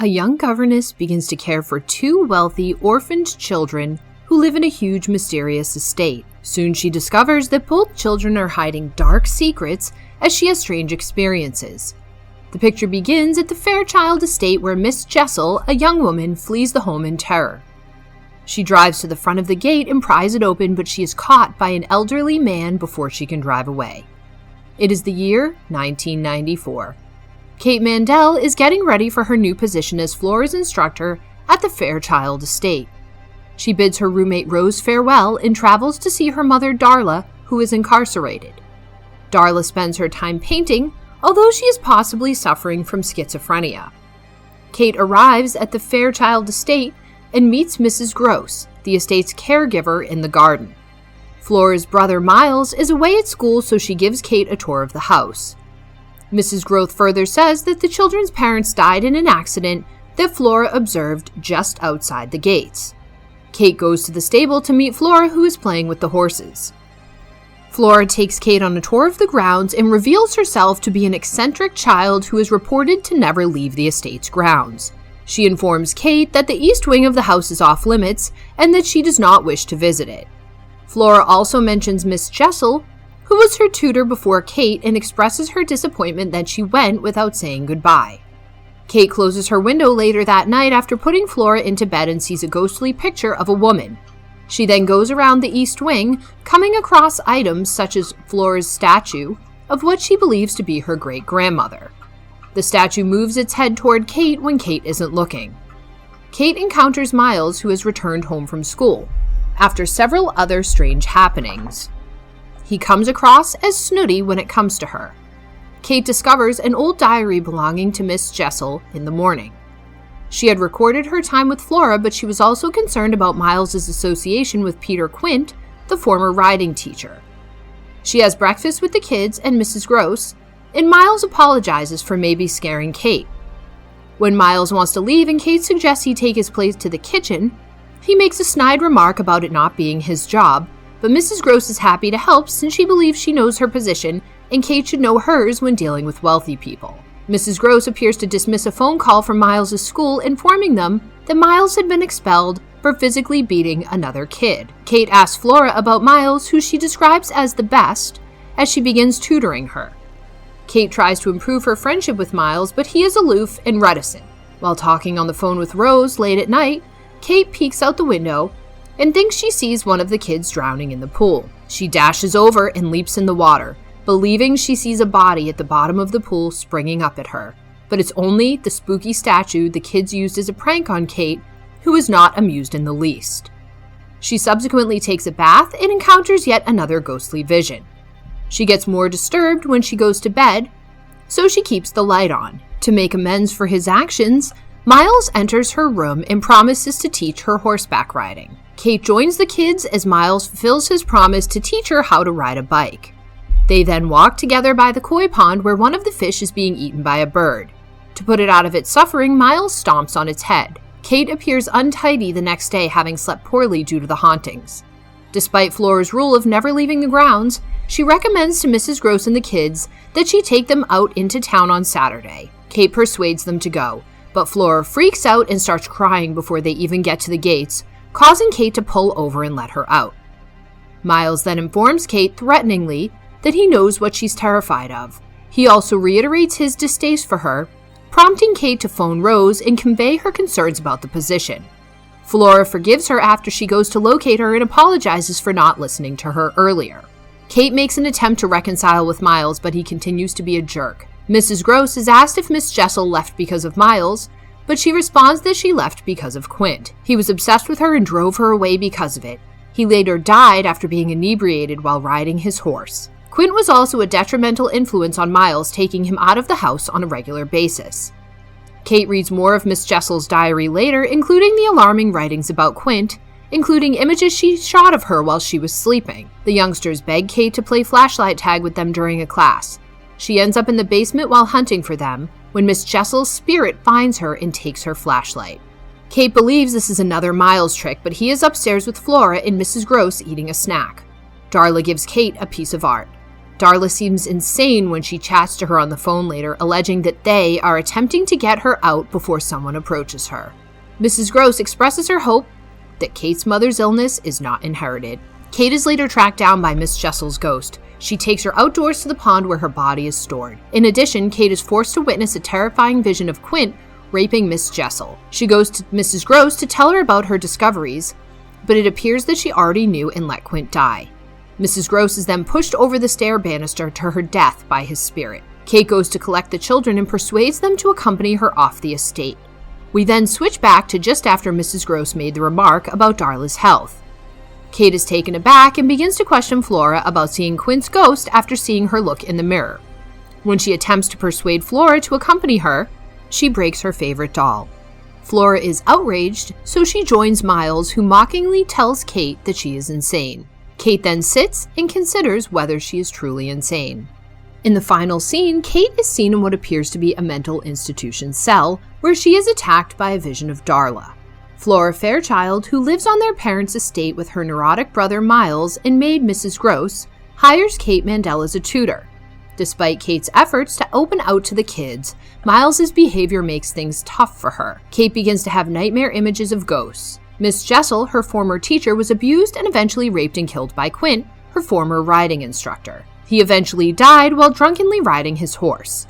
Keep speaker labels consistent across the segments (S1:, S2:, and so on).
S1: A young governess begins to care for two wealthy, orphaned children who live in a huge, mysterious estate. Soon she discovers that both children are hiding dark secrets as she has strange experiences. The picture begins at the Fairchild estate where Miss Jessel, a young woman, flees the home in terror. She drives to the front of the gate and pries it open, but she is caught by an elderly man before she can drive away. It is the year 1994. Kate Mandel is getting ready for her new position as Flora's instructor at the Fairchild estate. She bids her roommate Rose farewell and travels to see her mother Darla, who is incarcerated. Darla spends her time painting, although she is possibly suffering from schizophrenia. Kate arrives at the Fairchild estate and meets Mrs. Gross, the estate's caregiver, in the garden. Flora's brother Miles is away at school, so she gives Kate a tour of the house. Mrs. Groth further says that the children's parents died in an accident that Flora observed just outside the gates. Kate goes to the stable to meet Flora, who is playing with the horses. Flora takes Kate on a tour of the grounds and reveals herself to be an eccentric child who is reported to never leave the estate's grounds. She informs Kate that the east wing of the house is off limits and that she does not wish to visit it. Flora also mentions Miss Jessel, who was her tutor before Kate, and expresses her disappointment that she went without saying goodbye. Kate closes her window later that night after putting Flora into bed and sees a ghostly picture of a woman. She then goes around the east wing, coming across items such as Flora's statue of what she believes to be her great-grandmother. The statue moves its head toward Kate when Kate isn't looking. Kate encounters Miles, who has returned home from school, after several other strange happenings. He comes across as snooty when it comes to her. Kate discovers an old diary belonging to Miss Jessel in the morning. She had recorded her time with Flora, but she was also concerned about Miles's association with Peter Quint, the former riding teacher. She has breakfast with the kids and Mrs. Gross, and Miles apologizes for maybe scaring Kate. When Miles wants to leave and Kate suggests he take his place to the kitchen, he makes a snide remark about it not being his job, but Mrs. Gross is happy to help since she believes she knows her position and Kate should know hers when dealing with wealthy people. Mrs. Gross appears to dismiss a phone call from Miles' school informing them that Miles had been expelled for physically beating another kid. Kate asks Flora about Miles, who she describes as the best, as she begins tutoring her. Kate tries to improve her friendship with Miles, but he is aloof and reticent. While talking on the phone with Rose late at night, Kate peeks out the window and thinks she sees one of the kids drowning in the pool. She dashes over and leaps in the water, believing she sees a body at the bottom of the pool springing up at her. But it's only the spooky statue the kids used as a prank on Kate, who is not amused in the least. She subsequently takes a bath and encounters yet another ghostly vision. She gets more disturbed when she goes to bed, so she keeps the light on. To make amends for his actions, Miles enters her room and promises to teach her horseback riding. Kate joins the kids as Miles fulfills his promise to teach her how to ride a bike. They then walk together by the koi pond where one of the fish is being eaten by a bird. To put it out of its suffering, Miles stomps on its head. Kate appears untidy the next day, having slept poorly due to the hauntings. Despite Flora's rule of never leaving the grounds, she recommends to Mrs. Gross and the kids that she take them out into town on Saturday. Kate persuades them to go, but Flora freaks out and starts crying before they even get to the gates, causing Kate to pull over and let her out. Miles then informs Kate threateningly that he knows what she's terrified of. He also reiterates his distaste for her, prompting Kate to phone Rose and convey her concerns about the position. Flora forgives her after she goes to locate her and apologizes for not listening to her earlier. Kate makes an attempt to reconcile with Miles, but he continues to be a jerk. Mrs. Gross is asked if Miss Jessel left because of Miles, but she responds that she left because of Quint. He was obsessed with her and drove her away because of it. He later died after being inebriated while riding his horse. Quint was also a detrimental influence on Miles, taking him out of the house on a regular basis. Kate reads more of Miss Jessel's diary later, including the alarming writings about Quint, including images she shot of her while she was sleeping. The youngsters beg Kate to play flashlight tag with them during a class. She ends up in the basement while hunting for them, when Miss Jessel's spirit finds her and takes her flashlight. Kate believes this is another Miles trick, but he is upstairs with Flora and Mrs. Gross eating a snack. Darla gives Kate a piece of art. Darla seems insane when she chats to her on the phone later, alleging that they are attempting to get her out before someone approaches her. Mrs. Gross expresses her hope that Kate's mother's illness is not inherited. Kate is later tracked down by Miss Jessel's ghost. She takes her outdoors to the pond where her body is stored. In addition, Kate is forced to witness a terrifying vision of Quint raping Miss Jessel. She goes to Mrs. Gross to tell her about her discoveries, but it appears that she already knew and let Quint die. Mrs. Gross is then pushed over the stair banister to her death by his spirit. Kate goes to collect the children and persuades them to accompany her off the estate. We then switch back to just after Mrs. Gross made the remark about Darla's health. Kate is taken aback and begins to question Flora about seeing Quint's ghost after seeing her look in the mirror. When she attempts to persuade Flora to accompany her, she breaks her favorite doll. Flora is outraged, so she joins Miles, who mockingly tells Kate that she is insane. Kate then sits and considers whether she is truly insane. In the final scene, Kate is seen in what appears to be a mental institution cell, where she is attacked by a vision of Darla. Flora Fairchild, who lives on their parents' estate with her neurotic brother Miles and maid Mrs. Gross, hires Kate Mandel as a tutor. Despite Kate's efforts to open out to the kids, Miles's behavior makes things tough for her. Kate begins to have nightmare images of ghosts. Miss Jessel, her former teacher, was abused and eventually raped and killed by Quint, her former riding instructor. He eventually died while drunkenly riding his horse.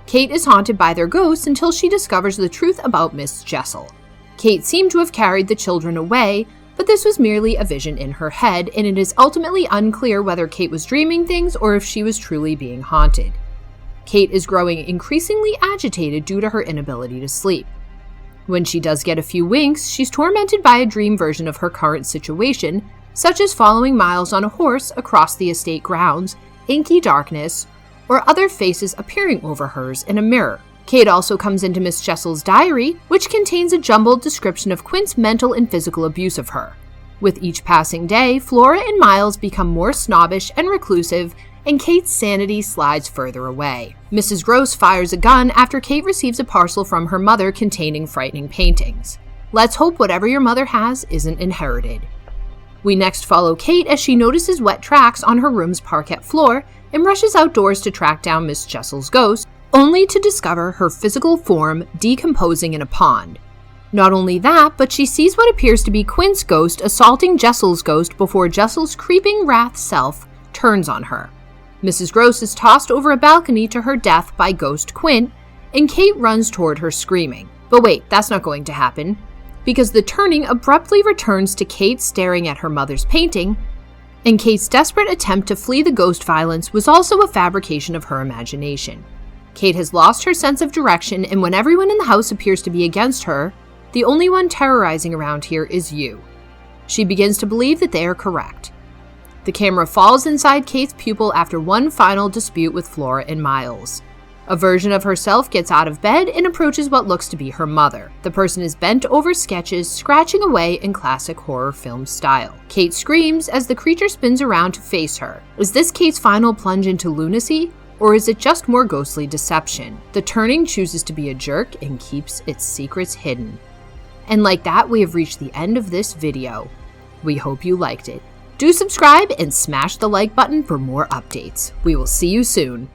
S1: Kate is haunted by their ghosts until she discovers the truth about Miss Jessel. Kate seemed to have carried the children away, but this was merely a vision in her head, and it is ultimately unclear whether Kate was dreaming things or if she was truly being haunted. Kate is growing increasingly agitated due to her inability to sleep. When she does get a few winks, she's tormented by a dream version of her current situation, such as following Miles on a horse across the estate grounds, inky darkness, or other faces appearing over hers in a mirror. Kate also comes into Miss Jessel's diary, which contains a jumbled description of Quint's mental and physical abuse of her. With each passing day, Flora and Miles become more snobbish and reclusive, and Kate's sanity slides further away. Mrs. Gross fires a gun after Kate receives a parcel from her mother containing frightening paintings. Let's hope whatever your mother has isn't inherited. We next follow Kate as she notices wet tracks on her room's parquet floor and rushes outdoors to track down Miss Jessel's ghost, only to discover her physical form decomposing in a pond. Not only that, but she sees what appears to be Quint's ghost assaulting Jessel's ghost before Jessel's creeping wrath self turns on her. Mrs. Gross is tossed over a balcony to her death by Ghost Quint, and Kate runs toward her screaming. But wait, that's not going to happen, because the turning abruptly returns to Kate staring at her mother's painting, and Kate's desperate attempt to flee the ghost violence was also a fabrication of her imagination. Kate has lost her sense of direction, and when everyone in the house appears to be against her, the only one terrorizing around here is you. She begins to believe that they are correct. The camera falls inside Kate's pupil after one final dispute with Flora and Miles. A version of herself gets out of bed and approaches what looks to be her mother. The person is bent over sketches, scratching away in classic horror film style. Kate screams as the creature spins around to face her. Is this Kate's final plunge into lunacy? Or is it just more ghostly deception? The turning chooses to be a jerk and keeps its secrets hidden. And like that, we have reached the end of this video. We hope you liked it. Do subscribe and smash the like button for more updates. We will see you soon.